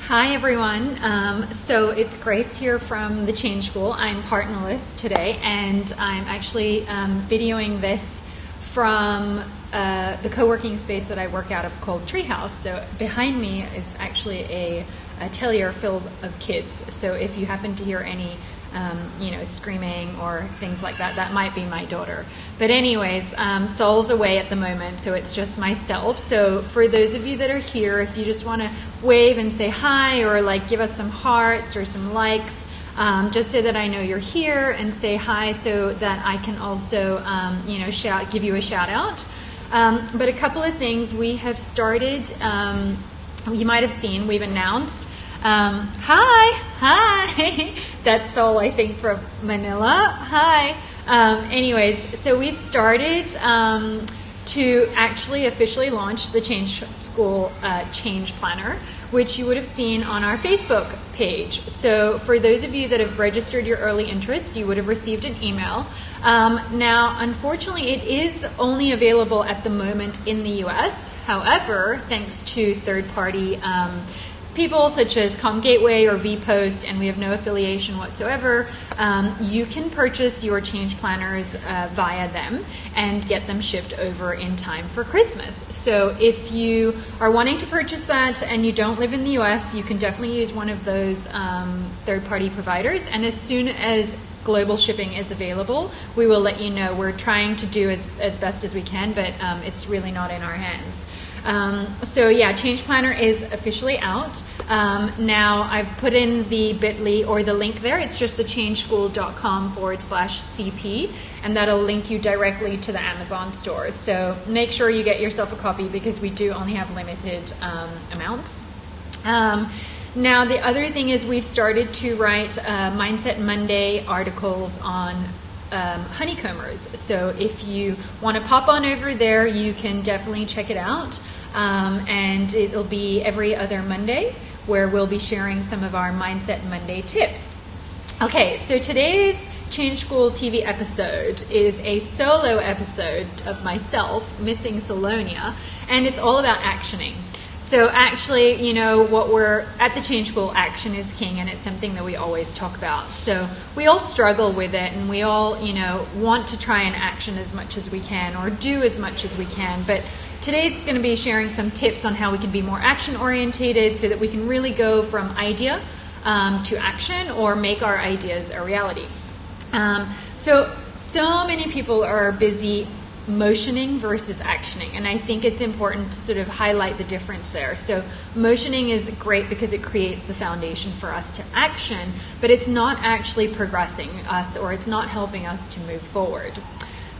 Hi everyone. So it's Grace here from the Change School. I'm partnerless today, and I'm actually videoing this from the co-working space that I work out of called Treehouse. So behind me is actually a atelier filled of kids. So if you happen to hear any screaming or things like that, that might be my daughter. But anyways, Sol's away at the moment, so it's just myself. So for those of you that are here, if you just want to wave and say hi, or like give us some hearts or some likes, just so that I know you're here, and say hi so that I can also, give you a shout out. But a couple of things we have started, you might have seen, we've announced. Hi. That's Sol, I think, from Manila. Hi. Anyways, so we've started to actually officially launch the Change School Change Planner, which you would have seen on our Facebook page. So for those of you that have registered your early interest, you would have received an email. Now, unfortunately, it is only available at the moment in the US. However, thanks to third-party people such as Com Gateway or VPost, and we have no affiliation whatsoever, you can purchase your change planners via them and get them shipped over in time for Christmas. So if you are wanting to purchase that and you don't live in the US, you can definitely use one of those third-party providers, and as soon as global shipping is available, we will let you know. We're trying to do as best as we can, but it's really not in our hands. Change Planner is officially out. Now I've put in the bit.ly or the link there. It's just thechangeschool.com/CP, and that'll link you directly to the Amazon stores. So make sure you get yourself a copy because we do only have limited amounts. Now the other thing is we've started to write Mindset Monday articles on honeycombers. So if you want to pop on over there, you can definitely check it out. And it'll be every other Monday where we'll be sharing some of our Mindset Monday tips. Okay, so today's Change School TV episode is a solo episode of myself, Missing Salonia, and it's all about actioning. So actually, what we're at the Change School, action is king, and it's something that we always talk about. So we all struggle with it, and we all, want to try and action as much as we can or do as much as we can. But today's going to be sharing some tips on how we can be more action-orientated so that we can really go from idea to action or make our ideas a reality. So many people are busy motioning versus actioning, and I think it's important to sort of highlight the difference there. So motioning is great because it creates the foundation for us to action, but it's not actually progressing us, or it's not helping us to move forward.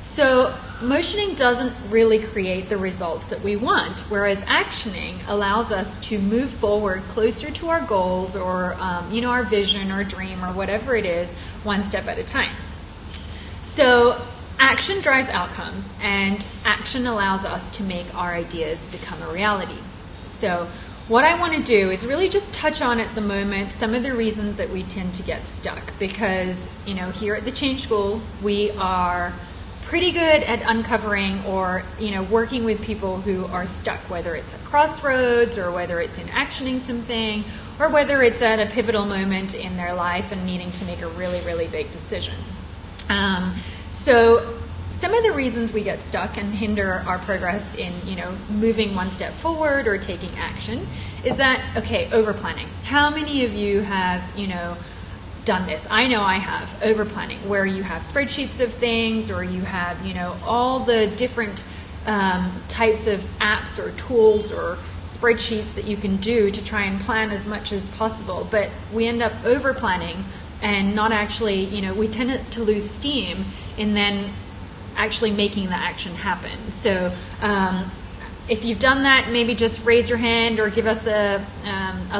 So motioning doesn't really create the results that we want, whereas actioning allows us to move forward closer to our goals or our vision or dream or whatever it is, one step at a time. So action drives outcomes, and action allows us to make our ideas become a reality. So what I want to do is really just touch on at the moment some of the reasons that we tend to get stuck, because here at the Change School we are pretty good at uncovering or working with people who are stuck, whether it's at crossroads or whether it's in actioning something or whether it's at a pivotal moment in their life and needing to make a really, really big decision. So some of the reasons we get stuck and hinder our progress in, moving one step forward or taking action is that, over-planning. How many of you have, done this? I know I have, over-planning, where you have spreadsheets of things, or you have, all the different types of apps or tools or spreadsheets that you can do to try and plan as much as possible, but we end up over-planning and not actually, we tend to lose steam in then actually making the action happen. So if you've done that, maybe just raise your hand or give us a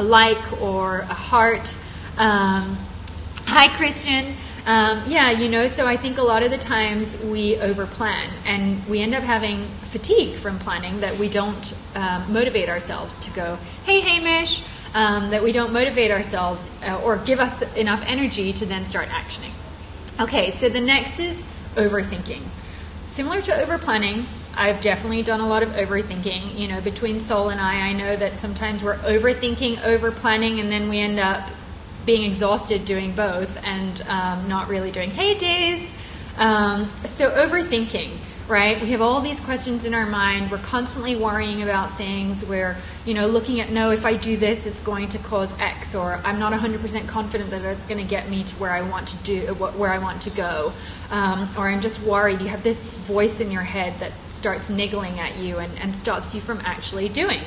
like or a heart. Hi, Christian. So I think a lot of the times we overplan, and we end up having fatigue from planning that we don't motivate ourselves to go, hey, Hamish, that we don't motivate ourselves or give us enough energy to then start actioning. Okay, so the next is overthinking. Similar to overplanning, I've definitely done a lot of overthinking. You know, between Sol and I know that sometimes we're overthinking, over planning, and then we end up being exhausted doing both and not really doing hey days. So overthinking, right? We have all these questions in our mind. We're constantly worrying about things. We're, you know, looking at, no, if I do this, it's going to cause X, or I'm not 100% confident that that's going to get me to where I want to do, where I want to go, or I'm just worried. You have this voice in your head that starts niggling at you and stops you from actually doing.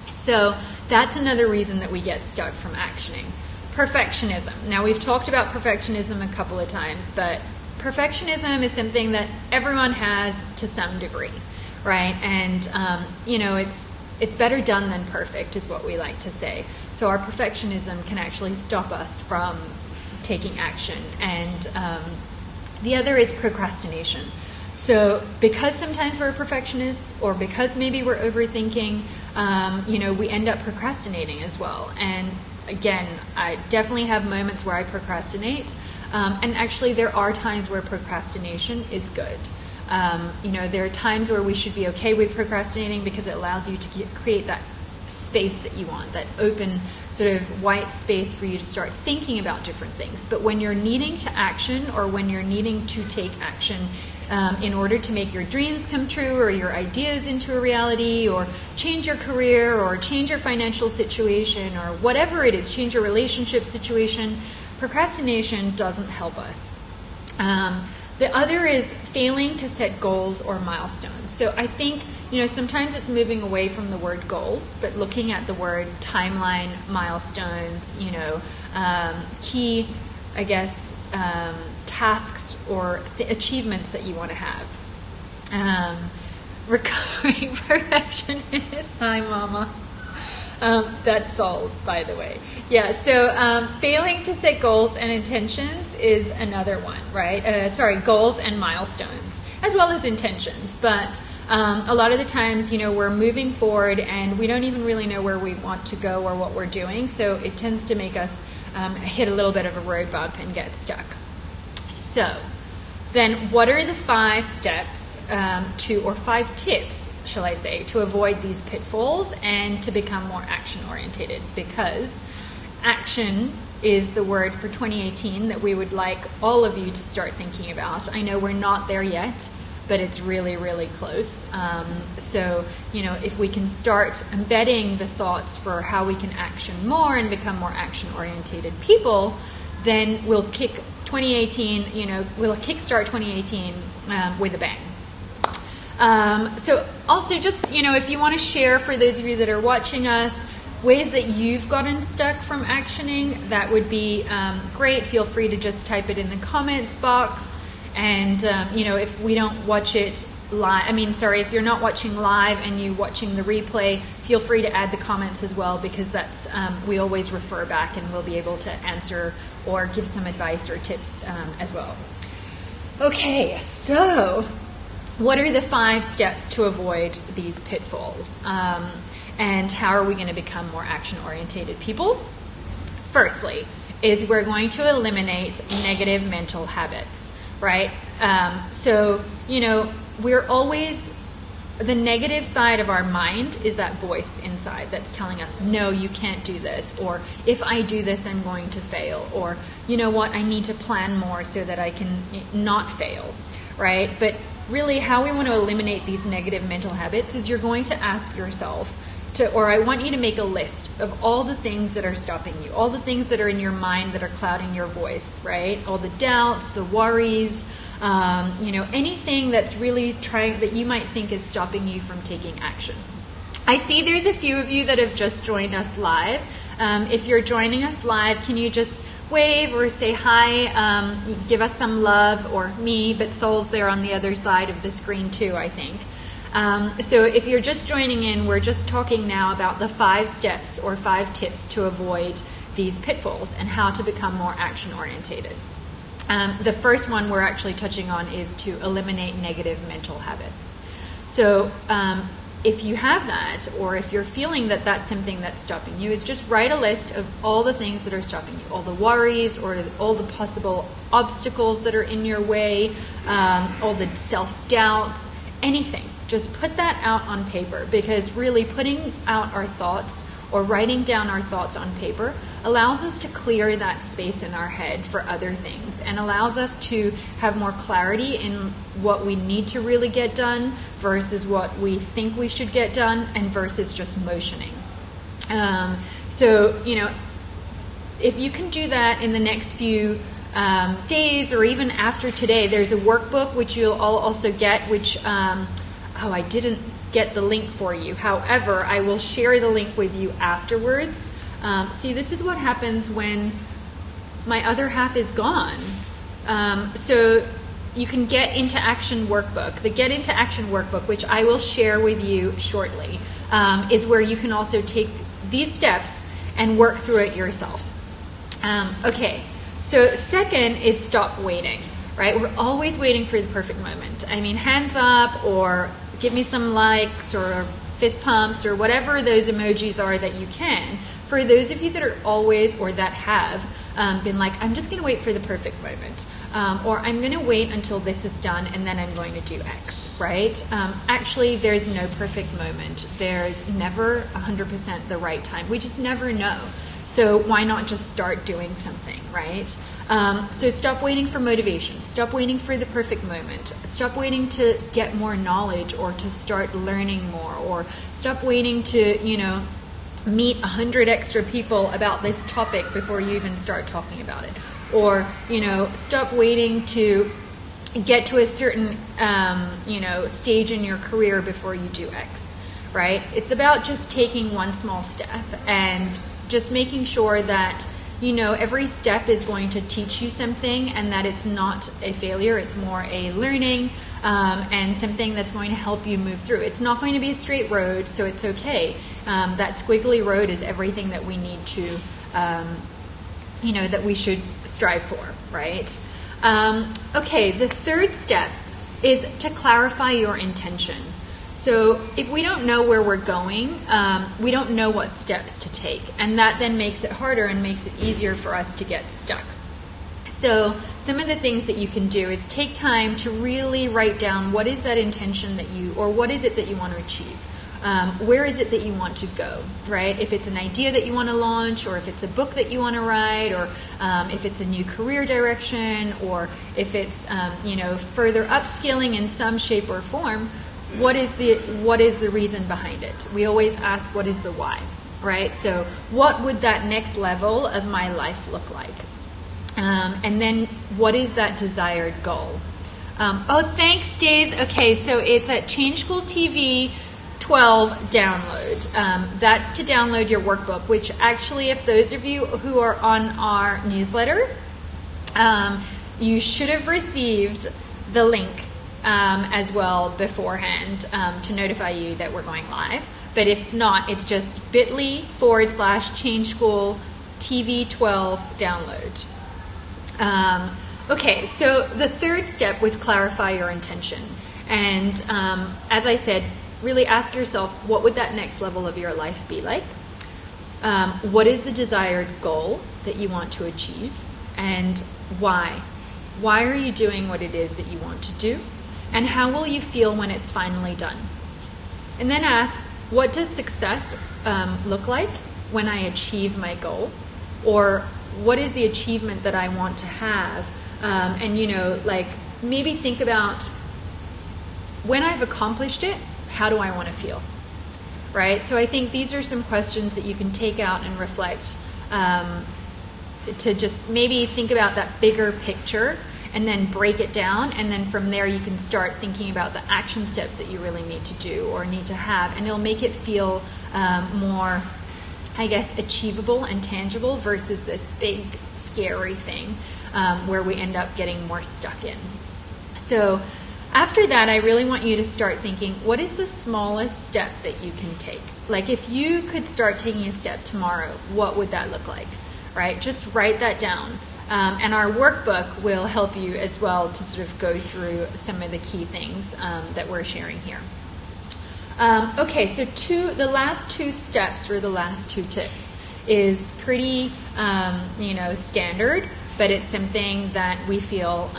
So that's another reason that we get stuck from actioning. Perfectionism. Now, we've talked about perfectionism a couple of times, but perfectionism is something that everyone has to some degree, right? And, you know, it's better done than perfect is what we like to say. So our perfectionism can actually stop us from taking action. And the other is procrastination. So because sometimes we're a perfectionist, or because maybe we're overthinking, you know, we end up procrastinating as well. And again, I definitely have moments where I procrastinate. And actually, there are times where procrastination is good. You know, there are times where we should be okay with procrastinating because it allows you to create that space that you want, that open sort of white space for you to start thinking about different things. But when you're needing to action, or when you're needing to take action in order to make your dreams come true, or your ideas into a reality, or change your career, or change your financial situation, or whatever it is, change your relationship situation, procrastination doesn't help us. The other is failing to set goals or milestones. So I think, you know, sometimes it's moving away from the word goals, but looking at the word timeline, milestones, you know, key, I guess, tasks or achievements that you want to have. Recovering perfectionist. Hi, Mama. That's solved, by the way. Yeah, so failing to set goals and intentions is another one, right? Goals and milestones, as well as intentions. But a lot of the times, you know, we're moving forward and we don't even really know where we want to go or what we're doing. So it tends to make us hit a little bit of a road bump and get stuck. So then what are the 5 steps or 5 tips, shall I say, to avoid these pitfalls and to become more action-orientated? Because action is the word for 2018 that we would like all of you to start thinking about. I know we're not there yet, but it's really, really close. So, you know, if we can start embedding the thoughts for how we can action more and become more action-orientated people, then we'll kickstart 2018 with a bang. So also just, you know, if you want to share, for those of you that are watching us, ways that you've gotten stuck from actioning, that would be great. Feel free to just type it in the comments box. And, you know, if we don't watch it live, if you're not watching live and you're watching the replay, feel free to add the comments as well, because that's, we always refer back and we'll be able to answer or give some advice or tips as well. Okay, so what are the 5 steps to avoid these pitfalls? And how are we going to become more action-orientated people? Firstly, is we're going to eliminate negative mental habits, right? So, you know, we're always, the negative side of our mind is that voice inside that's telling us, no, you can't do this, or if I do this, I'm going to fail, or you know what, I need to plan more so that I can not fail, right? But really, how we want to eliminate these negative mental habits is you're going to ask yourself I want you to make a list of all the things that are stopping you, all the things that are in your mind that are clouding your voice, right? All the doubts, the worries, you know, anything that's really that you might think is stopping you from taking action. I see there's a few of you that have just joined us live. If you're joining us live, can you just wave or say hi, give us some love, or me, but Sol's there on the other side of the screen too, I think. So if you're just joining in, we're just talking now about the 5 steps or 5 tips to avoid these pitfalls and how to become more action-orientated. The first one we're actually touching on is to eliminate negative mental habits. So if you have that, or if you're feeling that that's something that's stopping you, is just write a list of all the things that are stopping you, all the worries or all the possible obstacles that are in your way, all the self-doubts, anything. just put that out on paper, because really putting out our thoughts or writing down our thoughts on paper allows us to clear that space in our head for other things and allows us to have more clarity in what we need to really get done versus what we think we should get done and versus just motioning. So, if you can do that in the next few days or even after today, there's a workbook which you'll all also get, which, I didn't get the link for you. However, I will share the link with you afterwards. See, this is what happens when my other half is gone. So you can Get Into Action workbook. The Get Into Action workbook, which I will share with you shortly, is where you can also take these steps and work through it yourself. Okay, so second is stop waiting, right? We're always waiting for the perfect moment. I mean, hands up or give me some likes or fist pumps or whatever those emojis are that you can. For those of you that are always or that have been like, I'm just going to wait for the perfect moment, or I'm going to wait until this is done and then I'm going to do X, right? Actually, there's no perfect moment. There's never 100% the right time. We just never know. So why not just start doing something, right? So stop waiting for motivation. Stop waiting for the perfect moment. Stop waiting to get more knowledge or to start learning more, or stop waiting to, meet 100 extra people about this topic before you even start talking about it. Or, stop waiting to get to a certain, stage in your career before you do X, right? It's about just taking one small step and just making sure that, every step is going to teach you something and that it's not a failure, it's more a learning and something that's going to help you move through. It's not going to be a straight road, so it's okay. That squiggly road is everything that we need to, that we should strive for, right? Okay, the third step is to clarify your intention. So if we don't know where we're going, we don't know what steps to take. And that then makes it harder and makes it easier for us to get stuck. So some of the things that you can do is take time to really write down what is that intention that or what is it that you want to achieve? Where is it that you want to go, right? If it's an idea that you want to launch, or if it's a book that you want to write, or if it's a new career direction, or if it's, further upskilling in some shape or form, what is the reason behind it? We always ask, what is the why, right? So what would that next level of my life look like? And then what is that desired goal? Thanks, Days. Okay, so it's at Change School TV 12 download. That's to download your workbook, which actually, if those of you who are on our newsletter, you should have received the link as well beforehand to notify you that we're going live. But if not, it's just bit.ly/Change School TV 12 download. Okay, so the third step was clarify your intention. And as I said, really ask yourself, what would that next level of your life be like? What is the desired goal that you want to achieve? And why? Why are you doing what it is that you want to do? And how will you feel when it's finally done? And then ask, what does success look like when I achieve my goal? Or what is the achievement that I want to have? And maybe think about, when I've accomplished it, how do I want to feel? Right? So I think these are some questions that you can take out and reflect to just maybe think about that bigger picture and then break it down, and then from there you can start thinking about the action steps that you really need to do or need to have, and it'll make it feel more, I guess, achievable and tangible versus this big scary thing where we end up getting more stuck in. So after that, I really want you to start thinking, what is the smallest step that you can take? Like, if you could start taking a step tomorrow, what would that look like? Right? Just write that down. And our workbook will help you as well to sort of go through some of the key things that we're sharing here. Okay, so the last two steps or the last two tips is pretty, standard, but it's something that we feel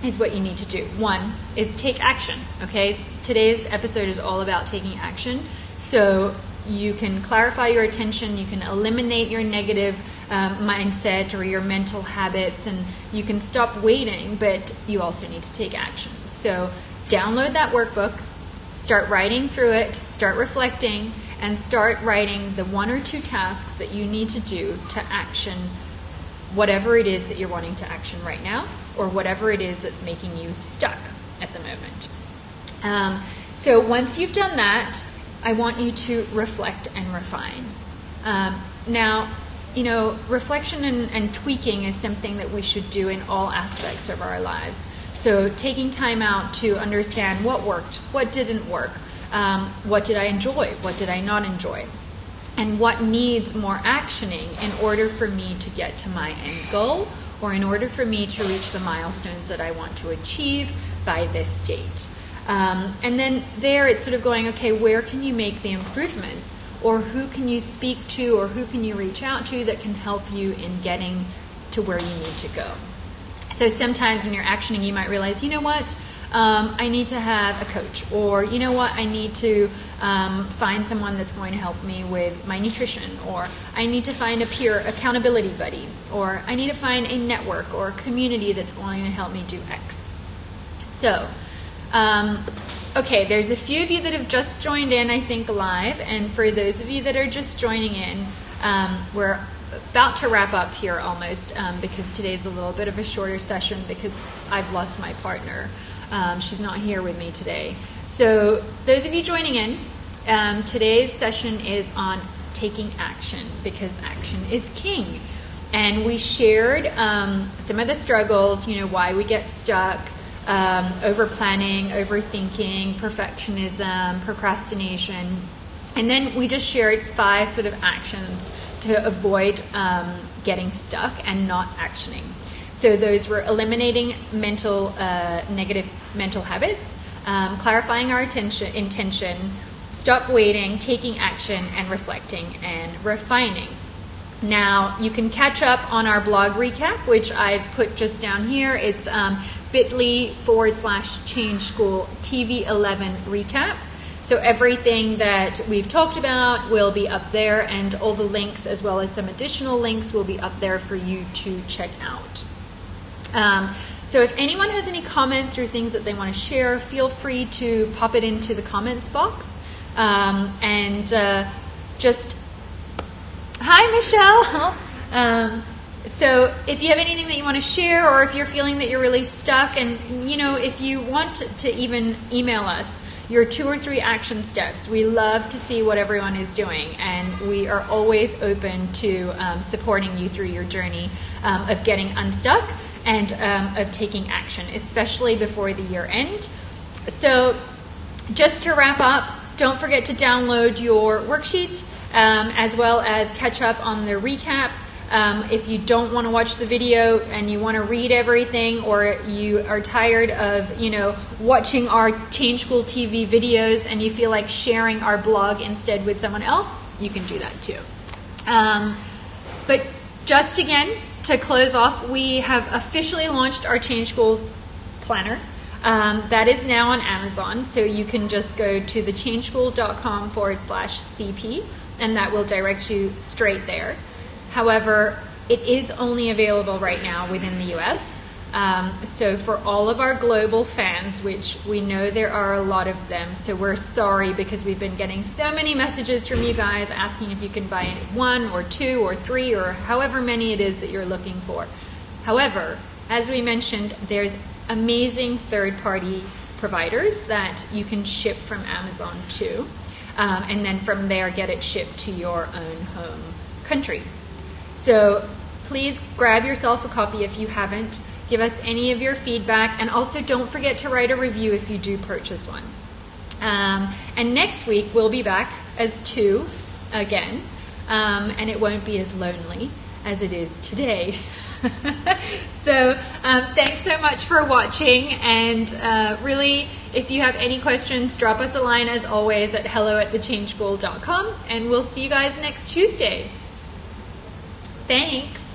is what you need to do. One is take action, okay? Today's episode is all about taking action. So you can clarify your attention, you can eliminate your negative mindset or your mental habits, and you can stop waiting, but you also need to take action. So download that workbook, start writing through it, start reflecting, and start writing the 1 or 2 tasks that you need to do to action whatever it is that you're wanting to action right now, or whatever it is that's making you stuck at the moment. So once you've done that, I want you to reflect and refine. Now, reflection and tweaking is something that we should do in all aspects of our lives. So taking time out to understand what worked, what didn't work, what did I enjoy, what did I not enjoy, and what needs more actioning in order for me to get to my end goal, or in order for me to reach the milestones that I want to achieve by this date. And then there it's sort of going, okay, where can you make the improvements? Or who can you speak to, or who can you reach out to that can help you in getting to where you need to go? So sometimes when you're actioning, you might realize, you know what, I need to have a coach, or you know what, I need to find someone that's going to help me with my nutrition, or I need to find a peer accountability buddy, or I need to find a network or a community that's going to help me do X. So, okay, there's a few of you that have just joined in, I think, live, and for those of you that are just joining in, we're about to wrap up here almost, because today's a little bit of a shorter session because I've lost my partner. She's not here with me today. So those of you joining in, today's session is on taking action, because action is king. And we shared some of the struggles, why we get stuck, over planning, overthinking, perfectionism, procrastination. And then we just shared 5 sort of actions to avoid getting stuck and not actioning. So those were eliminating negative mental habits, clarifying our intention, stop waiting, taking action, and reflecting and refining. Now, you can catch up on our blog recap, which I've put just down here. It's bit.ly/Change School TV11 recap. So everything that we've talked about will be up there, and all the links as well as some additional links will be up there for you to check out. So if anyone has any comments or things that they want to share, feel free to pop it into the comments box. Just, hi Michelle! So if you have anything that you want to share, or if you're feeling that you're really stuck, and if you want to even email us your 2 or 3 action steps, we love to see what everyone is doing, and we are always open to supporting you through your journey of getting unstuck and of taking action, especially before the year end. So just to wrap up, don't forget to download your worksheet as well as catch up on the recap. If you don't want to watch the video and you want to read everything, or you are tired of, watching our Change School TV videos and you feel like sharing our blog instead with someone else, you can do that too. But just again, to close off, we have officially launched our Change School planner. That is now on Amazon, so you can just go to thechangeschool.com/CP, and that will direct you straight there. However, it is only available right now within the US. So for all of our global fans, which we know there are a lot of them, so we're sorry because we've been getting so many messages from you guys asking if you can buy 1 or 2 or 3 or however many it is that you're looking for. However, as we mentioned, there's amazing third-party providers that you can ship from Amazon to, and then from there get it shipped to your own home country. So please grab yourself a copy if you haven't. Give us any of your feedback, and also don't forget to write a review if you do purchase one. And next week we'll be back as 2 again, and it won't be as lonely as it is today. So thanks so much for watching, and really, if you have any questions, drop us a line as always at hello@thechangeschool.com, and we'll see you guys next Tuesday. Thanks.